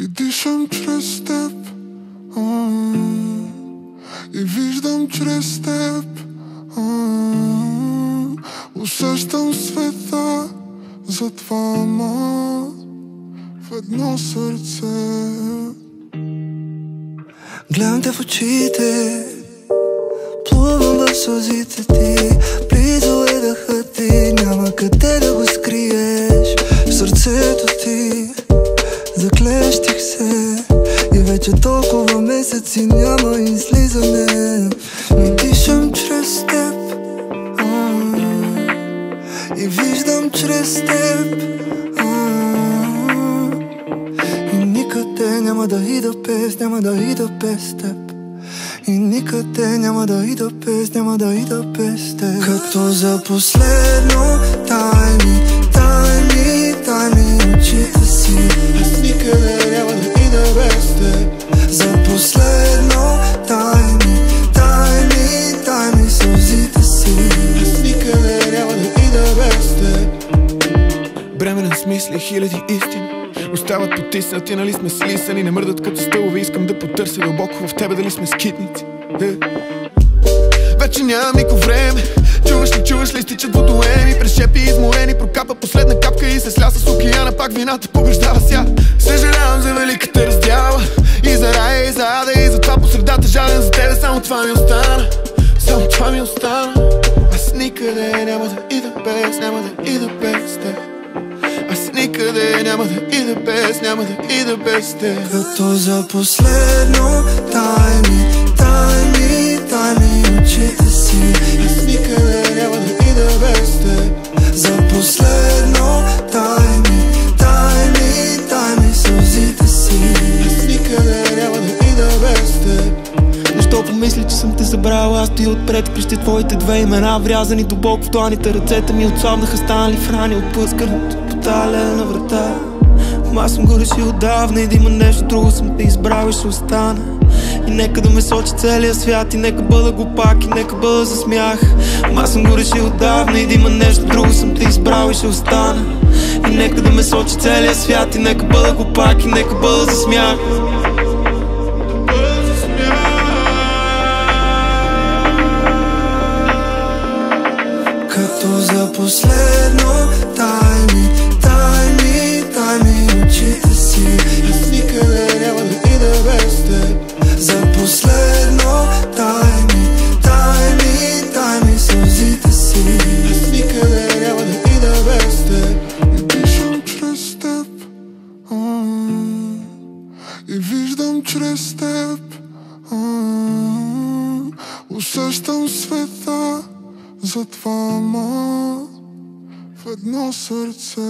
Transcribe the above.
И дишам чрез теб, и виждам чрез теб, усещам света, затова в едно сърце. Гледам те в очите, плувам в сълзите ти, близо е дъхът ти, няма къде да го скриеш. В сърцето ти заклещих се и вече толкова месеци няма излизане. И дишам чрез теб, и виждам чрез теб, и никъде няма да ида без, няма да ида без теб. И никъде няма да ида без, няма да ида без теб. Като за последно, дай ми очите си. Аз никъде няма да ида без теб. За последно, дай ми сълзите си. Аз никъде няма да ида без теб. Бременен с мисли, хиляди истини остават потиснати, нали сме слисани, не мърдат като стълове. Искам да потърся дълбоко в тебе, дали сме скитници. Вече нямам нико време. Чуваш ли, стичат водоеми, прешепи изморени, прокапа последна капка и се сля с океана. Пак вината побеждава свят. Съжалявам за великата раздяла, и за рая, и за ада, и за това по средата жаден за тебе. Само това ми остана, само това ми остана. Аз никъде няма да ида без, няма да ида без теб. Аз никъде няма да ида без, няма да ида без теб. Като за последно, дай ми очите си. Аз никъде няма да ида без теб. За последно, дай ми сълзите си. Аз никъде няма да ида без теб. Защо помисли, че съм те забрал? Аз стоя отпред, крещя твоите две имена, врязани дълбоко в дланите. Ръцете ми отслабнаха, станали в рани, отпусканото по талена врата. Аз съм го решил отдавна и да има нещо друго, съм те избрал и ще остана. И нека да ме сочи целия свят, и нека бъда глупак, и нека бъда за смях. Аз съм го решил отдавна и да има нещо друго, съм те избрал и ще остана. И нека да ме сочи целия свят, и нека бъда глупак, и нека бъда за смях. Като за последно, дай ми очите си. Аз никъде няма да ида без теб. За последно, дай ми сълзите си. Аз никъде няма да ида без теб. И дишам чрез теб, и виждам чрез теб, усещам света, затова в едно сърце.